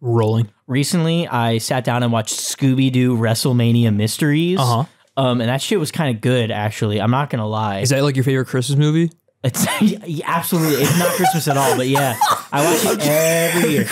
Rolling. Recently, I sat down and watched Scooby-Doo WrestleMania Mysteries. And that shit was kind of good, actually. I'm not gonna lie. Is that like your favorite Christmas movie? It's absolutely. It's not Christmas at all, but yeah, I watch it every year.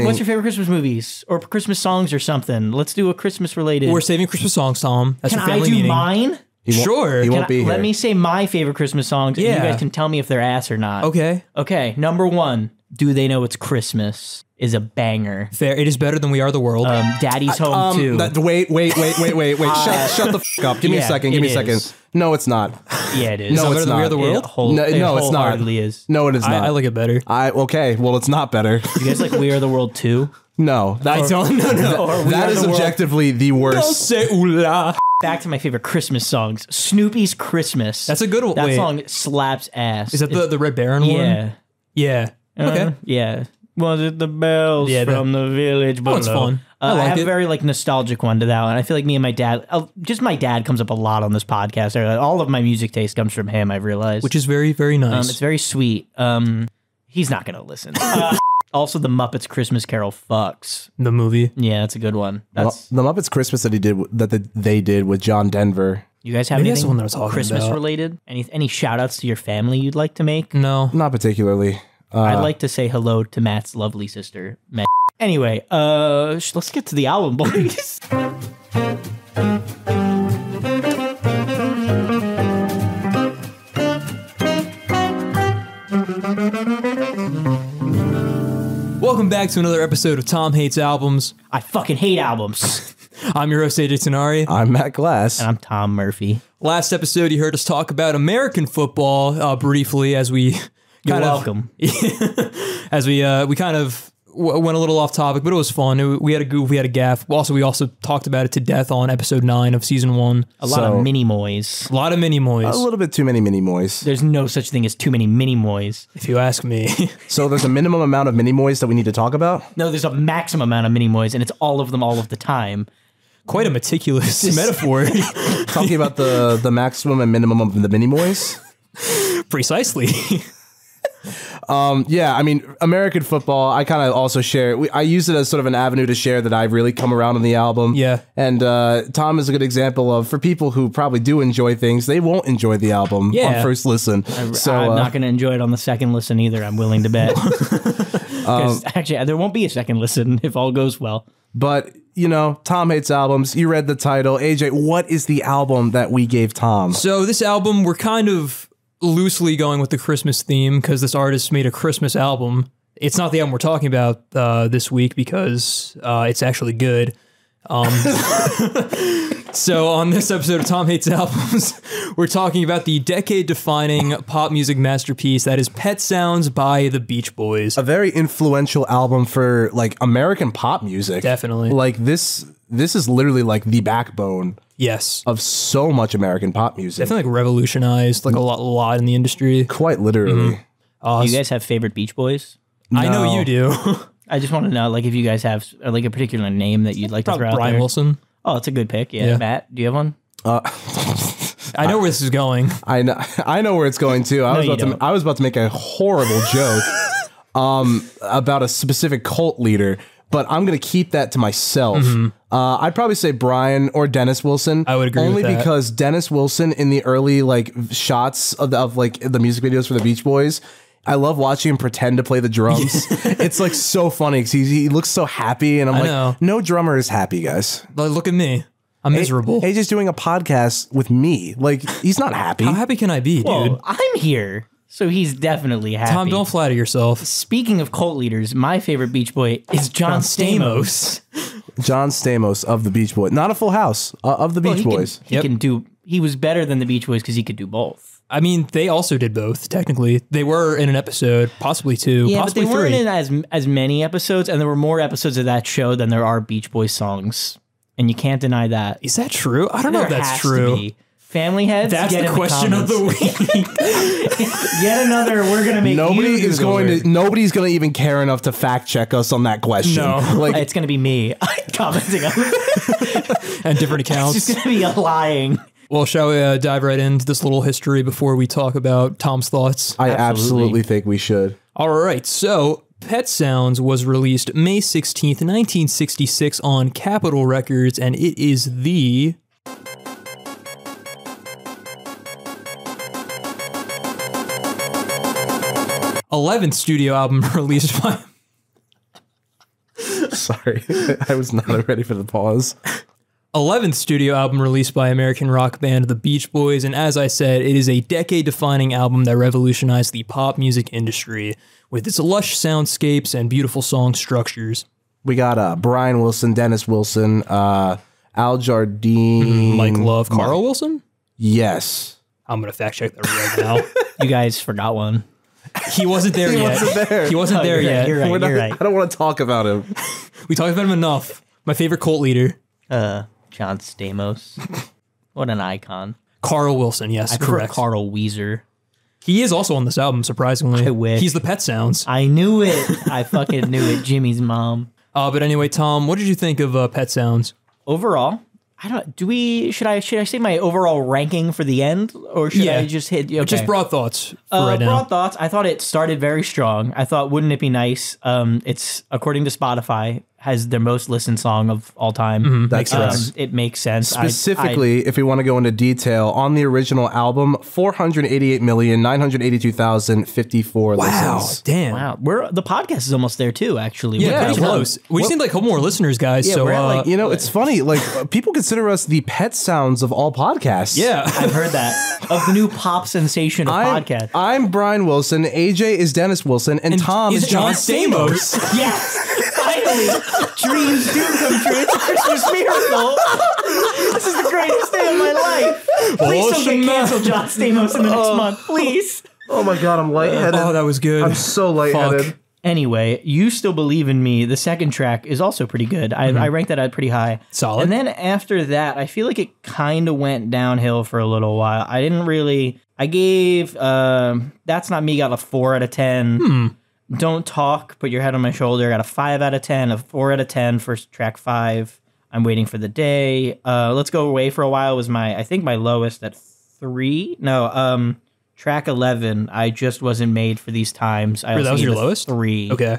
What's your favorite Christmas movies or Christmas songs or something? Let's do a Christmas related. We're saving Christmas songs, Tom. That's Can your family I do meeting. mine? Sure. He won't be here. Let me say my favorite Christmas songs, and you guys can tell me if they're ass or not. Okay. Okay. Number one, "Do They Know It's Christmas" is a banger. Fair. It is better than "We Are the World." Daddy's Home too. Wait. Shut the f up. Give me a second. Give me a second. No, it's not. Yeah, it is. No, it's better than "We Are not. the World"? No, it's not. Wholeheartedly is. No, it is not. I like it better. Okay, well, it's not better. You guys like "We Are the World" too? No, I don't know. that is objectively the worst. Say ooh-la. Back to my favorite Christmas songs. Snoopy's "Christmas." That's a good one. That Wait. song slaps ass. Is that the Red Baron one? Yeah. Yeah. Okay. Yeah. Was it the bells from the village below? Oh, it's fun. I like have it. a very nostalgic one to that one. I feel like me and my dad, just my dad comes up a lot on this podcast. All of my music taste comes from him, I've realized. Which is very, very nice. It's very sweet. He's not going to listen. Also, the Muppets Christmas Carol fucks. The movie. Yeah, that's a good one. That's The Muppets Christmas that they did with John Denver. You guys have Maybe that's anything the one that I was talking Christmas about. related? Any shout outs to your family you'd like to make? No. Not particularly. I'd like to say hello to Matt's lovely sister, Meg. Anyway, let's get to the album, boys. Welcome back to another episode of Tom Hates Albums. I fucking hate albums. I'm your host, AJ Tenari. I'm Matt Glass. And I'm Tom Murphy. Last episode, you heard us talk about American football briefly as we You're welcome. as we kind of went a little off topic, but it was fun. We had a goof, we had a gaff. We also talked about it to death on episode 9 of season 1. A lot of mini moys. A lot of mini moys. A little bit too many mini moys. There's no such thing as too many mini moys. If you ask me. So there's a minimum amount of mini moys that we need to talk about? No, there's a maximum amount of mini moys, and it's all of them all of the time. Quite a meticulous metaphor. Talking about the maximum and minimum of the mini moys? Precisely. Yeah, I mean, American football, I kind of also share. I use it as sort of an avenue to share that I've really come around on the album. Yeah. And Tom is a good example of, for people who probably do enjoy things, they won't enjoy the album on first listen. So I'm not going to enjoy it on the second listen either, I'm willing to bet. 'Cause actually, there won't be a second listen if all goes well. But, you know, Tom Hates Albums. You read the title. AJ, what is the album that we gave Tom? So this album, we're kind of loosely going with the Christmas theme because this artist made a Christmas album. It's not the album we're talking about this week because it's actually good. So on this episode of Tom Hates Albums, we're talking about the decade-defining pop music masterpiece that is Pet Sounds by the Beach Boys. A very influential album for, like, American pop music. Definitely. Like, this is literally, like, the backbone Yes. of so much American pop music. Definitely like revolutionized like a lot in the industry. Quite literally. Do you guys have favorite Beach Boys? I know No. you do. I just want to know, like, if you guys have like a particular name that you'd like to throw Probably out Brian there. Wilson. Oh, it's a good pick. Yeah. Yeah. Matt, do you have one? I know where this is going. I know where it's going to. I was about to make a horrible joke about a specific cult leader, but I'm going to keep that to myself. I'd probably say Brian or Dennis Wilson. I would agree only with that. because Dennis Wilson in the early like shots of like the music videos for the Beach Boys, I love watching him pretend to play the drums. It's like so funny because he looks so happy, and I'm like, know. no drummer is happy, guys. Like, look at me. I'm miserable. Hey, just doing a podcast with me. Like, he's not happy. How happy can I be, dude? Well, I'm here, so he's definitely happy. Tom, don't flatter yourself. Speaking of cult leaders, my favorite Beach Boy is John Stamos. John Stamos of the Beach Boys, not a Full House of the Beach Boys. He was better than the Beach Boys because he could do both. I mean, they also did both, technically. They were in an episode, possibly 2, Yeah, but possibly they 3. weren't in as many episodes, and there were more episodes of that show than there are Beach Boys songs, and you can't deny that. Is that true? I don't know if There that's has to true. be. Family heads. That's get the in question of the comments. week. Yet another. We're gonna make Nobody's going to even care enough to fact check us on that question. No. Like, It's gonna be me commenting on it. And different It's accounts. just gonna be lying. Well, shall we dive right into this little history before we talk about Tom's thoughts? I absolutely think we should. All right, so Pet Sounds was released May 16th, 1966 on Capitol Records, and it is the 11th studio album released by... Sorry, I was not ready for the pause. 11th studio album released by American rock band The Beach Boys, and as I said, it is a decade-defining album that revolutionized the pop music industry with its lush soundscapes and beautiful song structures. We got Brian Wilson, Dennis Wilson, Al Jardine, Mike Love, Carl Wilson? Yes. I'm going to fact check that right now. You guys forgot one. He wasn't there yet. He wasn't there yet. You're right. You're right. I don't want to talk about him. We talked about him enough. My favorite cult leader. John Stamos. What an icon. Carl Wilson, yes, I prefer correct. Carl Weezer. He is also on this album, surprisingly. I wish. He's the Pet Sounds. I knew it. I fucking knew it. Jimmy's mom. But anyway, Tom, what did you think of Pet Sounds? Overall, I don't. Should I say my overall ranking for the end, or should I just hit? Okay. Just broad thoughts for right now. Broad thoughts. I thought it started very strong. I thought, wouldn't it be nice? It's according to Spotify, has their most listened song of all time. That's right. It makes sense. Specifically, if we want to go into detail, on the original album, 488,982,054 listens. Damn. Wow, the podcast is almost there too. Actually, Yeah, We're pretty close. We just need like a couple more listeners, guys. Yeah, so we're at, like, You know, it's funny. Like, people consider us the Pet Sounds of all podcasts. yeah. I've heard that of the new pop sensation of podcast. I'm Brian Wilson. AJ is Dennis Wilson, and Tom is is John John Stamos. Stamos. Yes, finally, dreams do come true. It's a Christmas miracle. This is the greatest day of my life. Please don't get canceled, John Stamos, in the next month, please. Oh my God, I'm lightheaded. Oh, that was good. I'm so lightheaded. Fuck. Anyway, You Still Believe in Me, the second track, is also pretty good. I ranked that at pretty high. Solid. And then after that, I feel like it kind of went downhill for a little while. I didn't really... I gave That's Not Me got a 4 out of 10. Don't Talk, Put Your Head on My Shoulder got a 5 out of 10, a 4 out of 10 for track 5. I'm Waiting for the Day. Let's Go Away for a While was I think my lowest at 3. No, track 11, I Just Wasn't Made for These Times. That was your lowest? 3. Okay.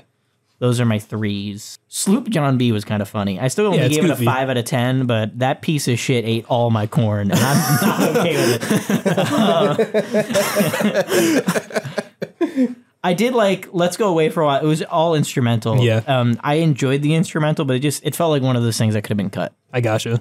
Those are my 3s. Sloop John B was kind of funny. I still only gave it a 5 out of 10, but that piece of shit ate all my corn, and I'm not okay with it. I did like Let's Go Away for a While. It was all instrumental. Yeah. I enjoyed the instrumental, but it felt like one of those things that could have been cut. I gotcha.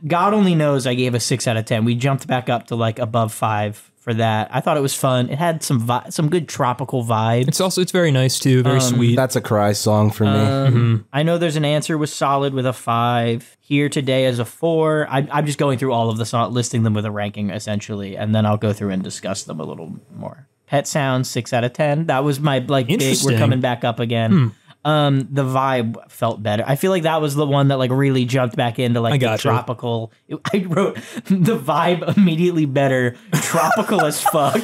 God Only Knows I gave a 6 out of 10. We jumped back up to like above 5 for that. I thought it was fun. It had some good tropical vibes. It's very nice too, very sweet. That's a cry song for me. I Know There's an Answer was solid with a 5. Here Today as a 4. I'm just going through all of the songs, listing them with a ranking essentially, and then I'll go through and discuss them a little more. Pet Sounds 6 out of 10. That was my big. We're coming back up again. The vibe felt better. I feel like that was the one that like really jumped back into like the tropical. I wrote the vibe immediately better, tropical as fuck.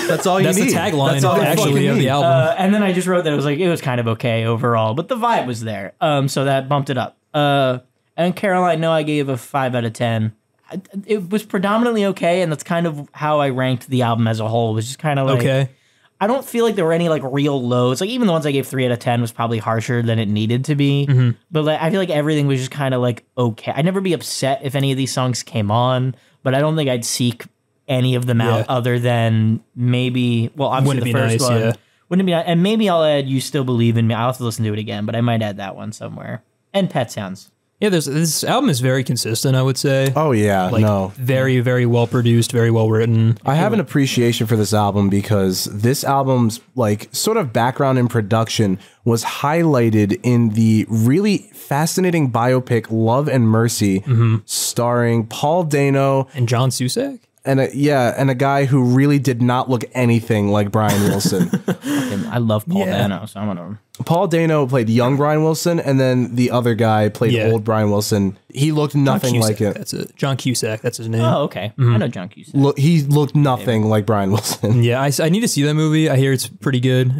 That's all you need. That's the tagline That's all actually of the album. And then I just wrote that it was kind of okay overall, but the vibe was there. So that bumped it up. And Caroline, no, I gave a 5 out of 10. It was predominantly okay, and that's kind of how I ranked the album as a whole. It was just kind of like Okay. I don't feel like there were any like real lows. Like even the ones I gave 3 out of 10 was probably harsher than it needed to be. But like I feel like everything was just kind of like okay. I'd never be upset if any of these songs came on, but I don't think I'd seek any of them out other than maybe obviously the first one. Yeah. Wouldn't it be? And maybe I'll add You Still Believe in Me. I'll have to listen to it again, but I might add that one somewhere. And Pet Sounds. Yeah, this album is very consistent, I would say. Oh, yeah. Like, very, very well produced, very well written. I have an appreciation for this album because this album's like sort of background in production was highlighted in the really fascinating biopic Love and Mercy, starring Paul Dano and John Cusack. And a guy who really did not look anything like Brian Wilson. I love Paul Dano, so I'm gonna. Paul Dano played young Brian Wilson, and then the other guy played old Brian Wilson. He looked nothing like it. That's it. John Cusack. That's his name. Oh, okay. I know John Cusack. He looked nothing like Brian Wilson. Yeah, I need to see that movie. I hear it's pretty good.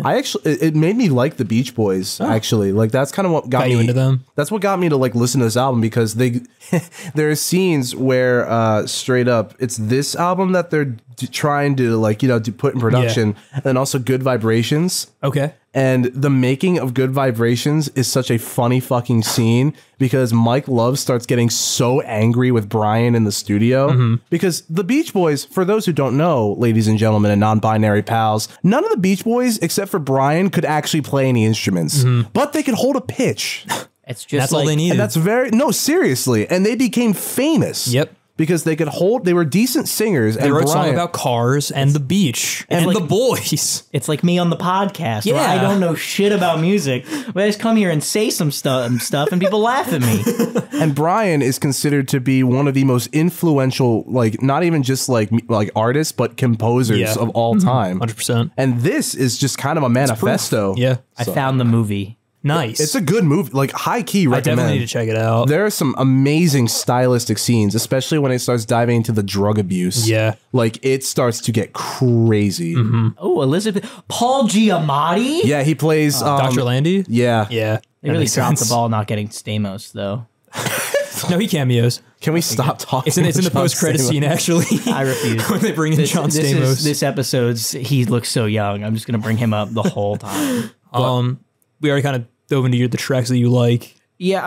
It made me like the Beach Boys. Actually, like that's kind of what got me you into them. That's what got me to like listen to this album, because there are scenes where straight up it's this album that they're trying to like to put in production, and then also Good Vibrations. Okay. And the making of Good Vibrations is such a funny fucking scene, because Mike Love starts getting so angry with Brian in the studio, because the Beach Boys, for those who don't know, ladies and gentlemen and non-binary pals, none of the Beach Boys except for Brian could actually play any instruments, but they could hold a pitch. It's just that's all they needed. And that's seriously. And they became famous. Yep. Because they were decent singers. They wrote songs about cars and the beach and like, the boys. It's like me on the podcast where I don't know shit about music, but I just come here and say some stuff and people laugh at me. And Brian is considered to be one of the most influential, like not even just like artists, but composers of all time. 100%. And this is just kind of a manifesto. Yeah. I found the movie. Nice. It's a good movie, like high key recommend. I definitely need to check it out. There are some amazing stylistic scenes, especially when it starts diving into the drug abuse. Yeah. Like it starts to get crazy. Oh, Paul Giamatti? Yeah, he plays Dr. Landy? Yeah. Yeah. They really dropped the ball not getting Stamos, though. No, he cameos. Can we stop talking? It's in the post-credit scene, actually. I refuse. When they bring in John Stamos. This episode's, he looks so young. I'm just going to bring him up the whole time. We already kind of dove into the tracks that you like. Yeah,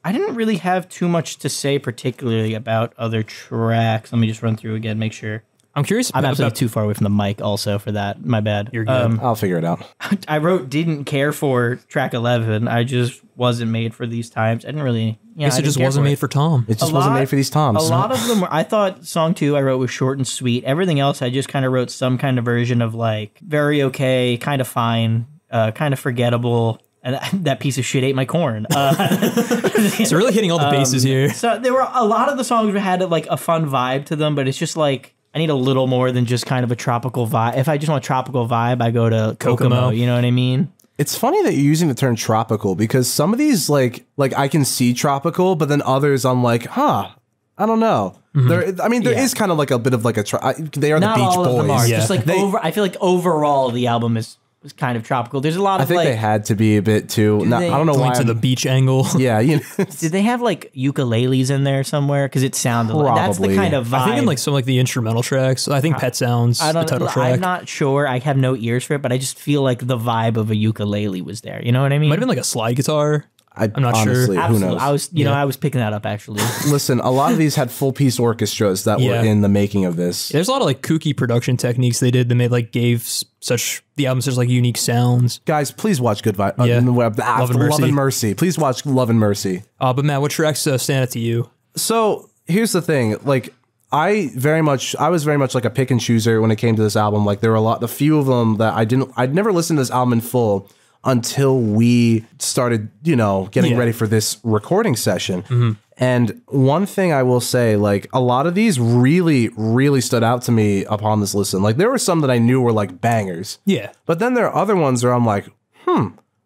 I didn't really have too much to say particularly about other tracks. Let me just run through again, make sure. I'm curious. I'm absolutely too far away from the mic also for that. My bad. You're good. I'll figure it out. I wrote didn't care for track 11. I just wasn't made for these times. I didn't really... I guess it just wasn't made for Tom. It just wasn't made for these Toms. A lot of them were... I thought song 2 I wrote was short and sweet. Everything else I just kind of wrote some kind of version of like very okay, kind of fine, kind of forgettable... And that piece of shit ate my corn. It's really hitting all the bases here. So there were a lot of the songs had like a fun vibe to them, but it's just like I need a little more than just kind of a tropical vibe. If I just want a tropical vibe, I go to Kokomo. You know what I mean? It's funny that you're using the term tropical, because some of these like I can see tropical, but then others I'm like, I don't know. There is kind of like a bit of like they are Not the Beach all Boys. of them are. Yeah. Just like I feel like overall the album was kind of tropical. There's a lot of I think they had to be a bit too. I don't know why. To the beach angle. Yeah, did they have like ukuleles in there somewhere? Because it sounded like that's the kind of vibe. I think in like some like the instrumental tracks. I think Pet Sounds, the title track. I'm not sure. I have no ears for it, but I just feel like the vibe of a ukulele was there. You know what I mean? Might have been like a slide guitar. I'm not honestly, sure. Who knows? I was, I was picking that up actually. Listen, a lot of these had full piece orchestras that were in the making of this. There's a lot of like kooky production techniques they did that made like gave the album such like unique sounds. Guys, please watch Good Vibe. Love and Mercy. Please watch Love and Mercy. But Matt, what tracks stand out to you? So here's the thing, like. I was very much like a pick and chooser when it came to this album. Like there were a few of them that I'd never listened to this album in full until we started, getting ready for this recording session. And one thing I will say, like a lot of these really, really stood out to me upon this listen. Like there were some that I knew were like bangers. Yeah. But then there are other ones where I'm like,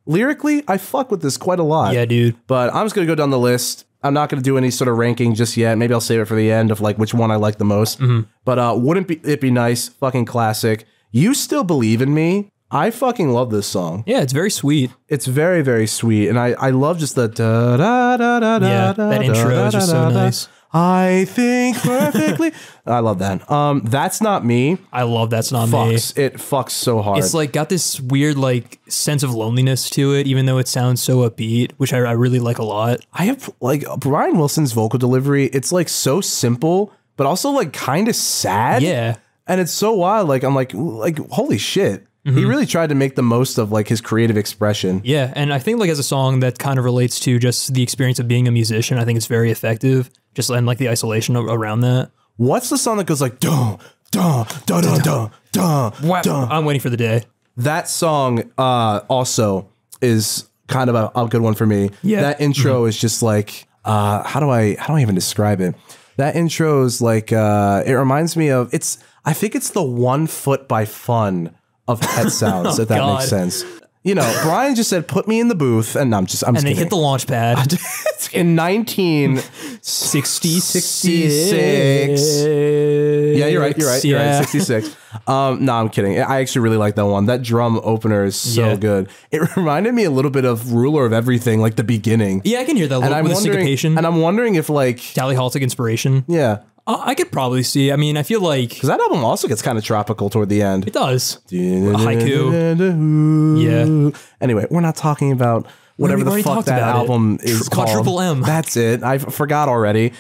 lyrically, I fuck with this quite a lot. Yeah, dude. But I'm just going to go down the list. I'm not going to do any sort of ranking just yet. Maybe I'll save it for the end of like which one I like the most. But wouldn't it be nice? Fucking classic. You Still Believe in Me. I fucking love this song. Yeah, it's very sweet. It's very, very sweet. And I love just the da da da da da. Yeah, that intro is just so nice. I think perfectly. I love that. That's Not Me. I love That's Not Me. It fucks so hard. It's like got this weird like sense of loneliness to it, even though it sounds so upbeat, which I really like a lot. I have like Brian Wilson's vocal delivery. It's like so simple, but also like kind of sad. Yeah. And it's so wild. Like I'm like holy shit. He really tried to make the most of like his creative expression. Yeah, and I think like as a song that kind of relates to just the experience of being a musician, I think it's very effective. Just and like the isolation around that. What's the song that goes like dun dun dun dun dun dun dun? I'm waiting for the day. That song also is kind of a good one for me. Yeah. That intro is just like how do I even describe it? That intro is like it reminds me of I think it's the 1 Foot by Fun of Pet Sounds, if that makes sense. You know, Brian just said, "Put me in the booth," and I'm just And they kidding. hit the launch pad. In 1966. Yeah, you're right. You're right. You're right. 66. No, I'm kidding. I actually really like that one. That drum opener is so good. It reminded me a little bit of Ruler of Everything, like the beginning. Yeah, I can hear that little with the syncopation. And I'm wondering if like Tally Haltic inspiration. Yeah. I could probably see. I mean, I feel like because that album also gets kind of tropical toward the end. It does. Haiku. Yeah. Anyway, we're not talking about whatever the fuck that album is called. Quadruple M. That's it. I forgot already.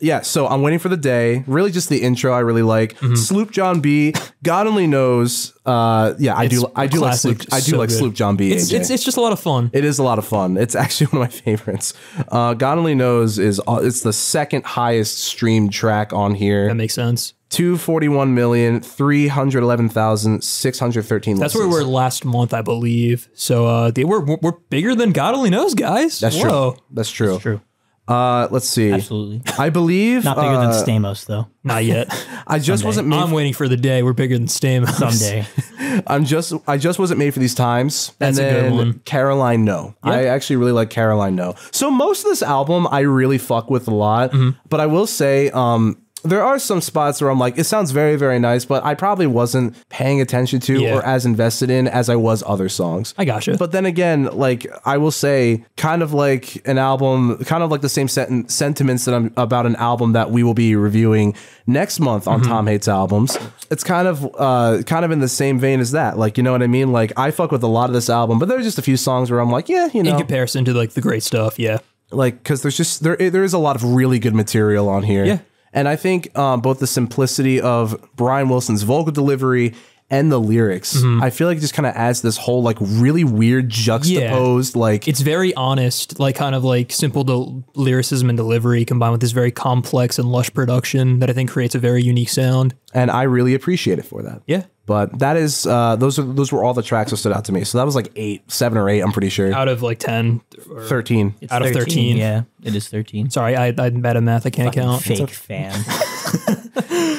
Yeah, so I'm waiting for the day. Really, just the intro I really like. Sloop John B. God only knows. Yeah, I do like Sloop. I do like Sloop John B. It's just a lot of fun. It is a lot of fun. It's actually one of my favorites. God only knows is it's the second highest streamed track on here. That makes sense. 241,311,613. That's where we were last month, I believe. So we're bigger than God only knows, guys. That's true. That's true. That's true. Let's see. Absolutely. I believe not bigger than Stamos, though. Not yet. I just wasn't made. I'm waiting for the day we're bigger than Stamos. Someday. I just wasn't made for these times. That's and a good one. Caroline No. Yep. I actually really like Caroline No. So most of this album I really fuck with a lot, but I will say there are some spots where I'm like, it sounds very, very nice, but I probably wasn't paying attention to or as invested in as I was other songs. I gotcha. But then again, like I will say, kind of like an album, kind of like the same sentiments that I'm about an album that we will be reviewing next month on Tom Hates Albums. It's kind of in the same vein as that. Like, you know what I mean? Like I fuck with a lot of this album, but there's just a few songs where I'm like, yeah, you know. In comparison to like the great stuff, yeah. Like, because there is a lot of really good material on here. Yeah. And I think both the simplicity of Brian Wilson's vocal delivery and the lyrics, I feel like it just kind of adds this whole like really weird juxtaposed like it's very honest, like kind of like simple lyricism and delivery combined with this very complex and lush production that I think creates a very unique sound. And I really appreciate it for that. Yeah. But that is those were all the tracks that stood out to me. So that was like 7 or 8, I'm pretty sure. Out of like 10 or 13. It's out 13, of 13. Yeah, it is 13. Sorry, I'm bad at math. I can't count. Fake fan.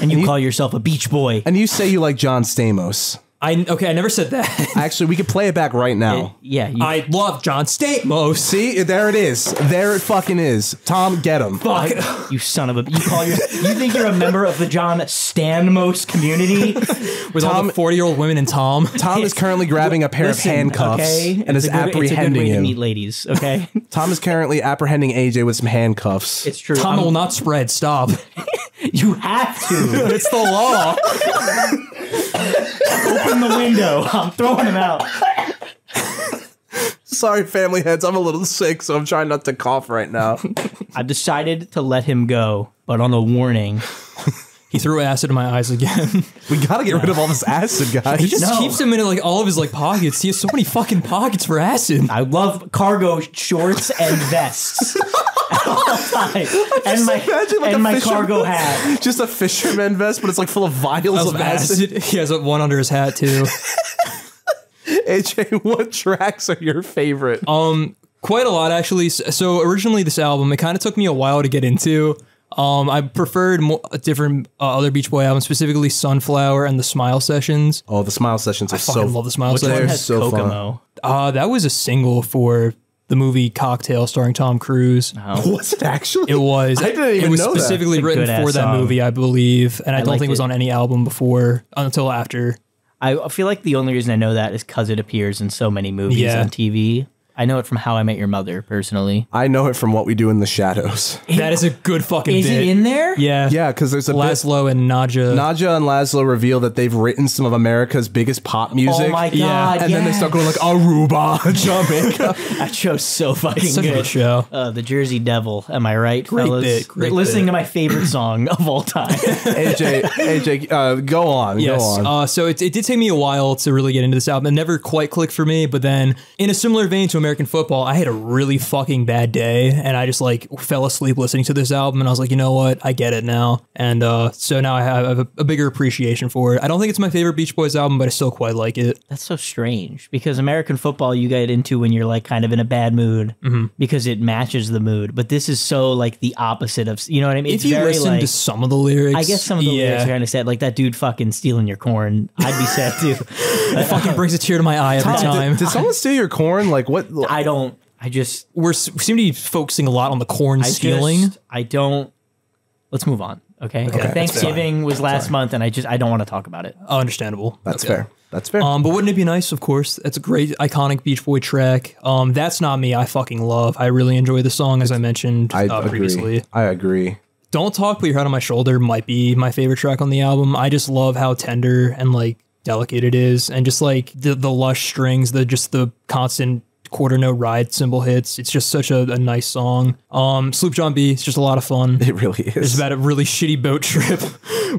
And you call yourself a beach boy. And you say you like John Stamos. I never said that. Actually, we could play it back right now. I love John Stamos. See, there it is. There it fucking is. Tom, get him. Fuck. You son of a... You think you're a member of the John Stamos community? With all the 40-year-old women in Tom? Tom is currently grabbing a pair of handcuffs and is apprehending it's a good way him. To meet ladies, okay? Tom is currently apprehending AJ with some handcuffs. It's true. Tom will not spread. Stop. You have to. It's the law. Open the window. I'm throwing him out. Sorry, family heads. I'm a little sick, so I'm trying not to cough right now. I've decided to let him go, but on a warning. He threw acid in my eyes again. We gotta get rid of all this acid, guys. He just keeps them in like all of his like pockets. He has so many fucking pockets for acid. I love cargo shorts and vests. All time. And my cargo hat. Just a fisherman vest, but it's like full of vials of acid. He has one under his hat too. AJ, what tracks are your favorite? Quite a lot actually. So originally this album, it kind of took me a while to get into. I preferred different other Beach Boy albums, specifically Sunflower and the Smile Sessions. Oh, the Smile Sessions are so... I love the Smile Sessions. Which one has so Kokomo? That was a single for the movie Cocktail starring Tom Cruise. Oh. Was it actually? It was. I didn't even know that. It was specifically written for that movie, I believe. And I don't think it was on any album before, until after. I feel like the only reason I know that is because it appears in so many movies on TV. I know it from How I Met Your Mother, personally. I know it from What We Do in the Shadows. That is a good fucking bit. Is it in there? Yeah. Yeah, because there's a Laszlo and Nadja. Nadja and Laszlo reveal that they've written some of America's biggest pop music. Oh my God, And then they start going like, Aruba, Jamaica. That show's so fucking It's such good. a good show. The Jersey Devil, am I right, Great fellas? bit, great Listening bit. to my favorite song of all time. AJ, go on. Yes. Go on. So it did take me a while to really get into this album. It never quite clicked for me, but then in a similar vein to American football, I had a really fucking bad day, and I just like fell asleep listening to this album, and I was like, you know what, I get it now. And so now I have a bigger appreciation for it. I don't think it's my favorite Beach Boys album, but I still quite like it. That's so strange, because American football you get into when you're like kind of in a bad mood because it matches the mood. But this is so like the opposite of, you know what I mean? If you listen to some of the lyrics, I guess some of the lyrics are kind of sad, like that dude fucking stealing your corn. I'd be sad too. It fucking brings a tear to my eye every time. Did someone steal your corn? Like what? I don't. I just we seem to be focusing a lot on the corn stealing. I don't. Let's move on. Okay. Thanksgiving was last month, and I don't want to talk about it. Oh, understandable. That's fair. That's fair. But wouldn't it be nice? Of course, it's a great iconic Beach Boy track. That's Not Me. I fucking love. I really enjoy the song, as I mentioned previously. I agree. Don't Talk, Put Your Head on My Shoulder might be my favorite track on the album. I just love how tender and like delicate it is, and just like the lush strings, the constant quarter note ride cymbal hits. It's just such a nice song. Sloop John B, it's just a lot of fun. It really is. It's about a really shitty boat trip,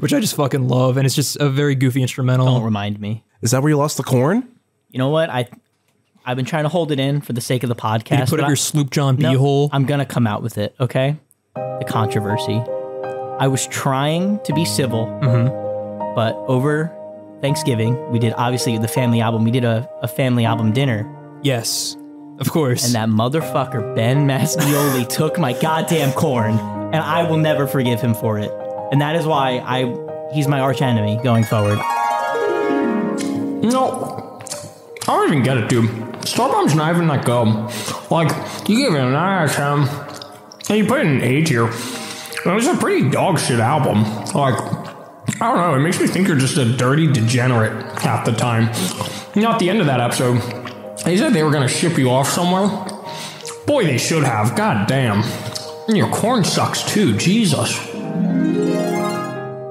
which I just fucking love, and it's just a very goofy instrumental. Don't remind me. Is that where you lost the corn? You know what? I've been trying to hold it in for the sake of the podcast. Did you put up your Sloop John B hole? I'm gonna come out with it. Okay. The controversy. I was trying to be civil, but over Thanksgiving, we did obviously the family album. We did a family album dinner. Yes, of course. And that motherfucker, Ben Mascioli, took my goddamn corn, and I will never forgive him for it. And that is why he's my arch enemy going forward. No, I don't even get it, dude. Starbomb's not even like, like, you give it an 9 out of 10, and you put it in A tier. It was a pretty dog shit album. Like, I don't know, it makes me think you're just a dirty degenerate half the time. You know, at the end of that episode, they said they were gonna ship you off somewhere. Boy, they should have. God damn. And your corn sucks too. Jesus.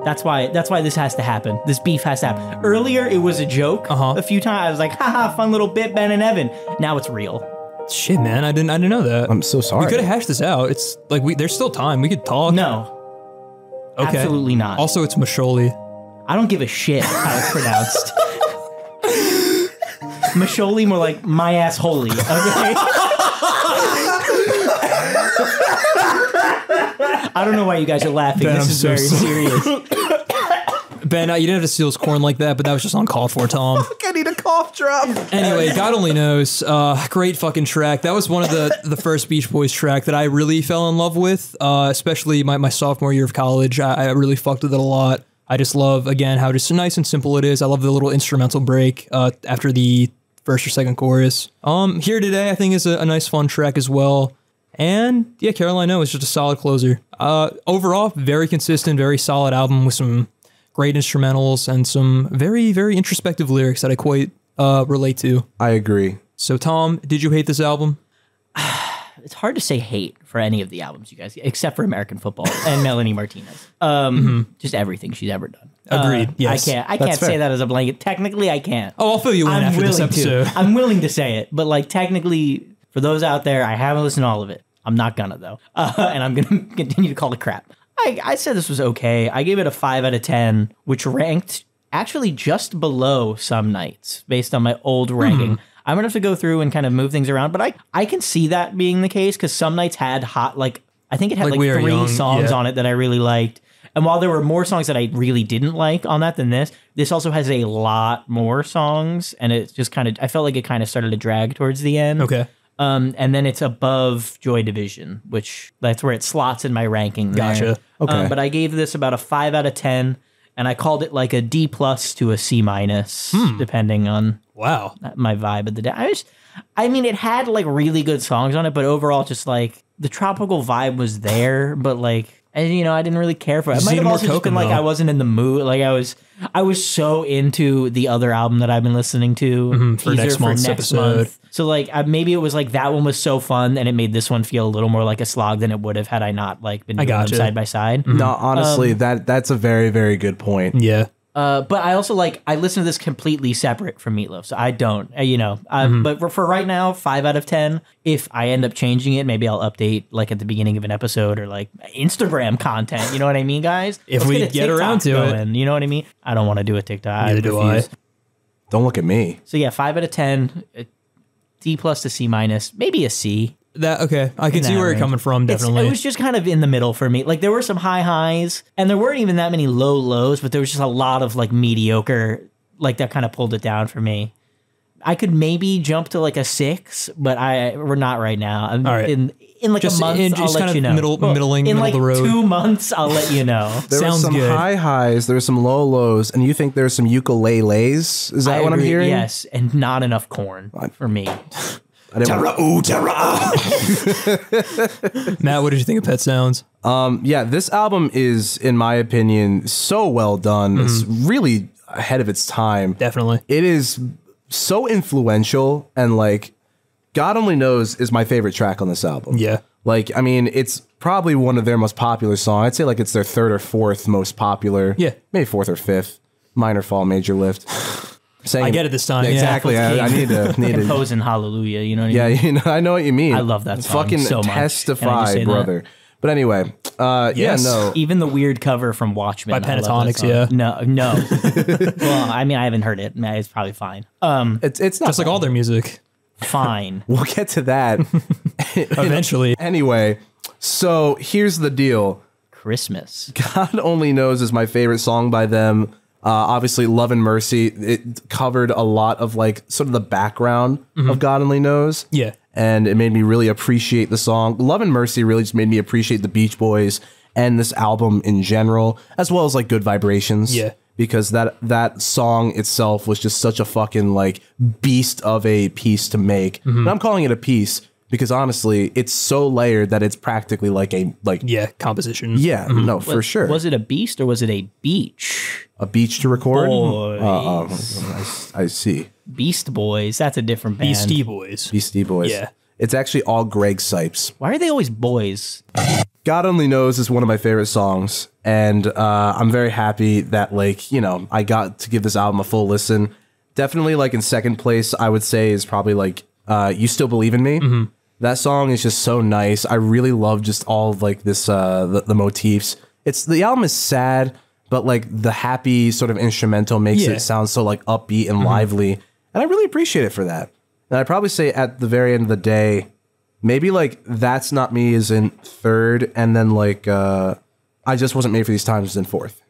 That's why this has to happen. This beef has to happen. Earlier, it was a joke. A few times, I was like, haha, fun little bit, Ben and Evan. Now it's real. Shit, man, I didn't know that. I'm so sorry. We could have hashed this out. It's like there's still time. We could talk. No. Okay. Absolutely not. Also, it's Mascioli. I don't give a shit how it's pronounced. Mascioli, more like my ass holy. Okay. I don't know why you guys are laughing. Ben, this is very serious. Ben, you didn't have to steal his corn like that, but that was just uncalled for, Tom. I need a cough drop. Anyway, God only knows. Great fucking track. That was one of the first Beach Boys track that I really fell in love with, especially my sophomore year of college. I really fucked with it a lot. I just love, again, how just nice and simple it is. I love the little instrumental break after the first or second chorus. Here Today, I think, is a nice fun track as well. And yeah, Caroline O is just a solid closer. Overall, very consistent, very solid album with some great instrumentals and some very, very introspective lyrics that I quite relate to. I agree. So Tom, did you hate this album? It's hard to say hate for any of the albums, you guys, except for American Football and Melanie Martinez. Just everything she's ever done. Agreed. Yes. I can't say that as a blanket. Technically, I can't. Oh, I'll fill you in after this episode. I'm willing to say it, but like technically, for those out there, I haven't listened to all of it. I'm not gonna though, and I'm gonna continue to call it crap. I said this was okay. I gave it a 5 out of 10, which ranked actually just below Some Nights based on my old ranking. I'm gonna have to go through and kind of move things around, but I can see that being the case because Some Nights had I think it had like 3 songs on it that I really liked. And while there were more songs that I really didn't like on that than this also has a lot more songs, and it's just kind of, I felt like it kind of started to drag towards the end. Okay. And then it's above Joy Division, which that's where it slots in my ranking there. Gotcha. Okay. But I gave this about a 5 out of 10, and I called it like a D+ to a C-, depending on my vibe of the day. I mean, it had like really good songs on it, but overall, just like the tropical vibe was there, but like, and you know, I didn't really care for it. It might have also just been like I wasn't in the mood. Like I was so into the other album that I've been listening to for next month's episode. So like maybe it was like that one was so fun and it made this one feel a little more like a slog than it would have had I not like been doing them side by side. No, honestly, that's a very, very good point. Yeah. But I also I listen to this completely separate from Meatloaf, so I don't, but for right now, 5 out of 10. If I end up changing it, maybe I'll update like at the beginning of an episode or like Instagram content. You know what I mean, guys? If we get around to it, you know what I mean? I don't want to do a TikTok. Neither do I. Don't look at me. So yeah, 5 out of 10. D plus to C minus, maybe a C. That okay, I can see where you're coming from. Definitely, it was just kind of in the middle for me. Like there were some high highs, and there weren't even that many low lows, but there was just a lot of like mediocre, like that kind of pulled it down for me. I could maybe jump to like a 6, but we're not right now. All right. In like just a month, I'll let you know. Middle like of the road. 2 months, I'll let you know. There were some high highs, there were some low lows, and you think there's some ukuleles? Is that what I'm hearing? Yes, and not enough corn for me. Terra. Matt, what did you think of Pet Sounds? Yeah, this album is, in my opinion, so well done. It's really ahead of its time. Definitely. It is so influential, and like, God Only Knows is my favorite track on this album. Yeah. Like, I mean, it's probably one of their most popular songs. I'd say like it's their 3rd or 4th most popular. Yeah. Maybe 4th or 5th. Minor fall, major lift. I get it this time. Yeah, exactly. I need to composing Hallelujah. You know what I mean? Yeah, you know, I know what you mean. I love that song Fucking so much. testify, brother. But anyway, Yes. yeah, no. Even the weird cover from Watchmen By Pentatonics, yeah. No. Well, I mean, I haven't heard it. It's probably fine. It's not Just like all their music. Fine. We'll get to that Eventually. Anyway, so here's the deal. Christmas. God Only Knows is my favorite song by them. Obviously, Love and Mercy, it covered a lot of like sort of the background of God Only Knows. Yeah. And it made me really appreciate the song. Love and Mercy really just made me appreciate the Beach Boys and this album in general, as well as like Good Vibrations. Yeah. Because that song itself was just such a fucking like beast of a piece to make. And I'm calling it a piece because honestly, it's so layered that it's practically like a composition. Yeah, no, for sure. Was it a beast or was it a beach? A beach to record? Boys. I see. Beast Boys. That's a different band. Beastie Boys. Beastie Boys. Yeah. It's actually all Greg Sipes. Why are they always boys? God Only Knows is one of my favorite songs, and I'm very happy that, like, you know, I got to give this album a full listen. Definitely, like, in second place, I would say is probably, like, You Still Believe in Me. That song is just so nice. I really love just all of, like, this, the motifs. The album is sad, but, like, the happy sort of instrumental makes it sound so, like, upbeat and lively, and I really appreciate it for that. And I'd probably say at the very end of the day, maybe like That's Not Me is in 3rd, and then like I Just Wasn't Made for These Times is in 4th.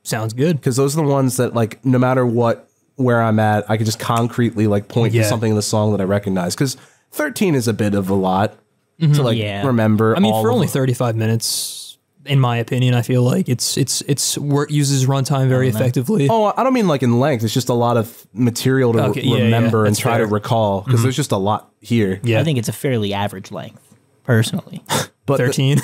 Sounds good. Because those are the ones that like no matter where I'm at, I could just concretely like point to something in the song that I recognize. Because 13 is a bit of a lot to like remember. I mean, for only 35 minutes. In my opinion, I feel like it's uses runtime very effectively. Oh, I don't mean like in length. It's just a lot of material to remember and try to recall because there's just a lot here. Yeah, I think it's a fairly average length, personally. But 13.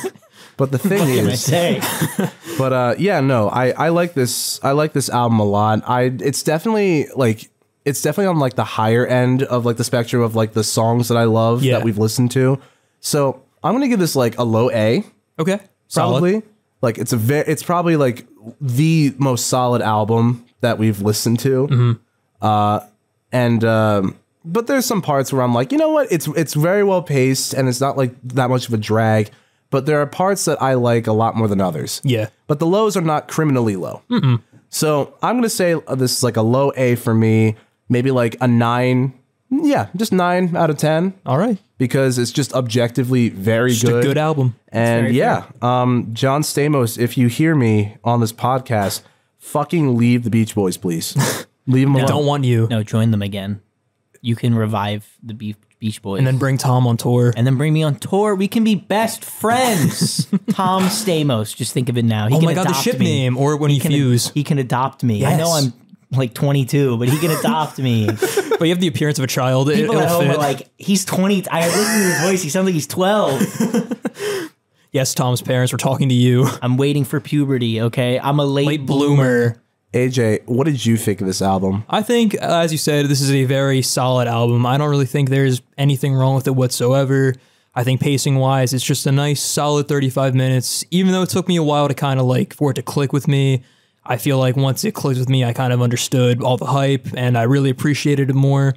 But the thing is, yeah, no, I like this. I like this album a lot. It's definitely on like the higher end of like the spectrum of like the songs that I love that we've listened to. So I'm gonna give this like a low A. Okay. Probably. Solid. Like it's probably like the most solid album that we've listened to. But there's some parts where I'm like, you know what? It's very well paced and it's not like that much of a drag. But there are parts that I like a lot more than others. Yeah. But the lows are not criminally low. So I'm gonna say this is like a low A for me. Maybe like a 9. Yeah, just 9 out of 10. All right. Because it's just objectively very Just good. a good album. And John Stamos, if you hear me on this podcast, fucking leave the Beach Boys, please. Leave them alone. Don't want you. No, join them again. You can revive the Beach Boys. And then bring Tom on tour. And then bring me on tour. We can be best friends. Tom Stamos. Just think of it now. He can the ship name or when he fuse. He can adopt me. Yes. I know I'm like 22, but he can adopt me. But you have the appearance of a child. People at home are like, he's 20. I listen to his voice. He sounds like he's 12. Yes, Tom's parents were talking to you. I'm waiting for puberty, okay? I'm a late bloomer. AJ, what did you think of this album? I think, as you said, this is a very solid album. I don't really think there's anything wrong with it whatsoever. I think pacing-wise, it's just a nice, solid 35 minutes. Even though it took me a while to kind of like, for it to click with me, I feel like once it clicked with me, I kind of understood all the hype, and I really appreciated it more.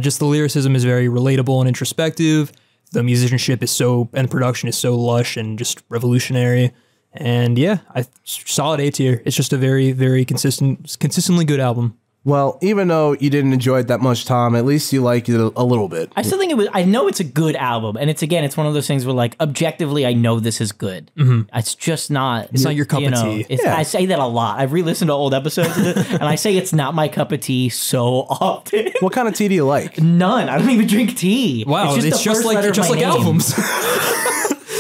Just the lyricism is very relatable and introspective. The musicianship is and the production is so lush and just revolutionary. And yeah, solid A tier. It's just a very, very consistently good album. Well, even though you didn't enjoy it that much, Tom, at least you liked it a little bit. I still think it was. I know it's a good album, and it's one of those things where, like, objectively, I know this is good. It's just not. It's not your cup of tea. I say that a lot. I've re-listened to old episodes of it, and I say it's not my cup of tea so often. What kind of tea do you like? None. I don't even drink tea. Wow, it's just like name. albums.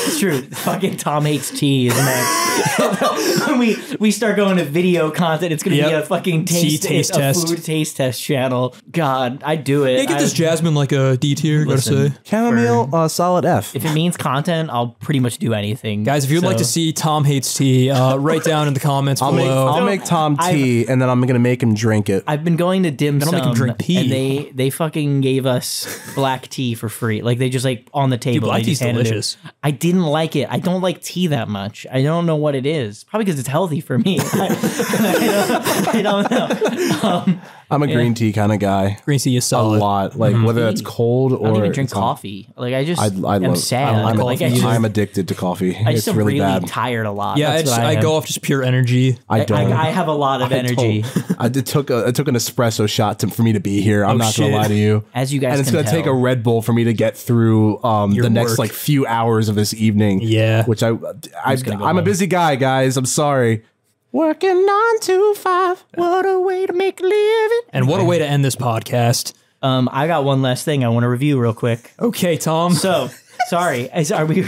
It's true. Fucking Tom hates tea, isn't it? When we start going to video content, it's going to be a fucking taste test, food taste test channel. God, I do it. Yeah, get this Jasmine like a D tier, gotta say. Chamomile, solid F. If it means content, I'll pretty much do anything. Guys, if you'd like to see Tom hates tea, write down in the comments below. I'll make Tom tea, and then I'm going to make him drink it. I've been going to dim sum, make him drink pee. and they fucking gave us black tea for free. Like, they just, like, on the table. Dude, black tea's delicious. I didn't like it. I don't like tea that much. I don't know what it is. Probably because it's healthy for me. I don't know. I'm a green tea kind of guy. Green tea is solid. A lot. Like, whether that's cold or... I don't even drink coffee. Like, I just am sad. I'm addicted to coffee. I just it's really bad. tired a lot. Yeah, I go off just pure energy. I don't. I have a lot of energy. It took an espresso shot for me to be here. I'm not going to lie to you. As you guys And it's going to take a Red Bull for me to get through the next like few hours of this evening. Yeah. Which I'm a busy guy, guys. I'm sorry. Working 9 to 5. What a way to make a living. And what a way to end this podcast. I got one last thing I want to review real quick. Okay, Tom. So, sorry. Are we...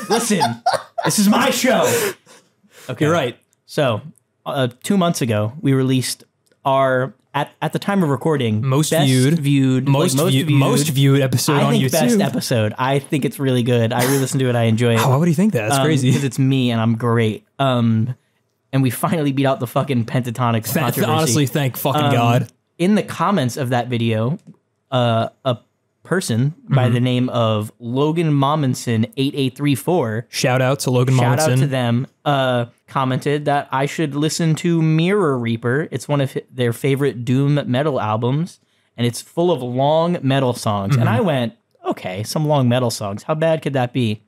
Listen, this is my show. Okay. You're right. So, 2 months ago, we released our... At the time of recording, most viewed episode on YouTube. Best episode. I think it's really good. I re-listened to it. I enjoy it. Why would you think that? That's crazy. Because it's me and I'm great. And we finally beat out the fucking pentatonic controversy. Honestly, thank fucking God. In the comments of that video, a person by the name of Logan Mommenson 8834. Shout out to Logan Mommenson. Shout out to them. Commented that I should listen to Mirror Reaper. It's one of their favorite doom metal albums, and it's full of long metal songs. And I went, okay, some long metal songs. How bad could that be?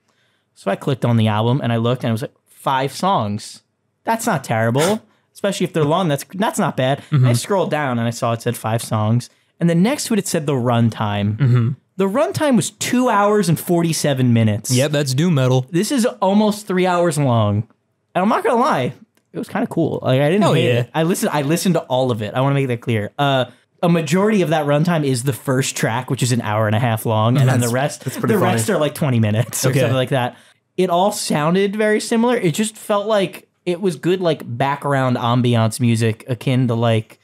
So I clicked on the album and I looked, and it was like 5 songs. That's not terrible, especially if they're long. That's not bad. I scrolled down and I saw it said 5 songs. And then next to it said the runtime. The runtime was 2 hours and 47 minutes. Yep, that's doom metal. This is almost 3 hours long. And I'm not gonna lie, it was kind of cool. Like, I didn't hate it. I listened to all of it. I want to make that clear. A majority of that runtime is the first track, which is an hour and a half long, and then the rest are like 20 minutes or something like that. It all sounded very similar. It just felt like it was good, like, background ambiance music, akin to like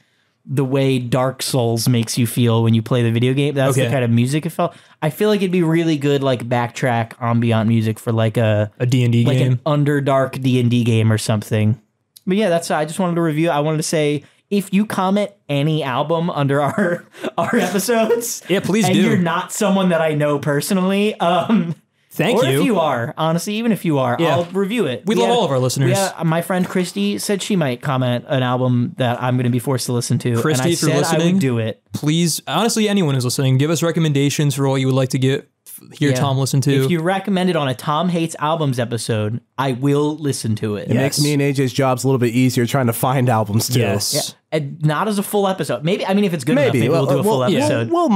the way Dark Souls makes you feel when you play the video game. That's the kind of music it felt. I feel like it'd be really good, like, backtrack ambient music for like a D&D like game, an Underdark D&D game or something. But yeah, that's. I just wanted to review. I wanted to say, if you comment any album under our episodes, yeah, please and do. You're not someone that I know personally. Thank you. Or if you are, honestly, even if you are, I'll review it. We love all of our listeners. Yeah, my friend Christy said she might comment an album that I'm going to be forced to listen to. Christy, and I if you're said listening, I would do it. Please, honestly, anyone who's listening, give us recommendations for what you would like to hear Tom listen to. If you recommend it on a Tom Hates Albums episode, I will listen to it. It makes me and AJ's jobs a little bit easier trying to find albums too. Yes. Yeah. And not as a full episode. Maybe, I mean, if it's good enough, maybe we'll do a full episode. We'll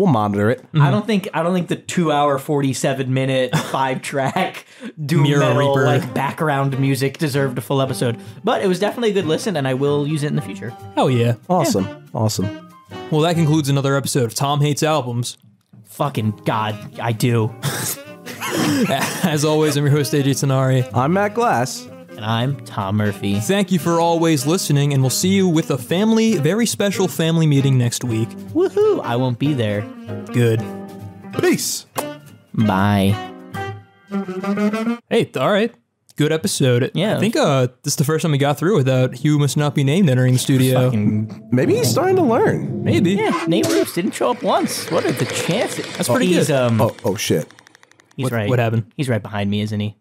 monitor it. I don't think the 2 hour 47 minute 5-track doom Mirror metal Reaper, like background music deserved a full episode. But it was definitely a good listen, and I will use it in the future. Hell yeah. Awesome. Well, that concludes another episode of Tom Hates Albums. Fucking God, I do. As always, I'm your host, AJ Tanari. I'm Matt Glass. And I'm Tom Murphy. Thank you for always listening, and we'll see you with a very special family meeting next week. Woohoo! I won't be there. Good. Peace. Bye. Hey, all right. Good episode. Yeah. I think this is the first time we got through without Hugh Must Not Be Named entering the studio. Maybe he's starting to learn. Maybe. Yeah, Nate Roos didn't show up once. What are the chances? That's pretty good. Oh shit. He's right. What happened? He's right behind me, isn't he?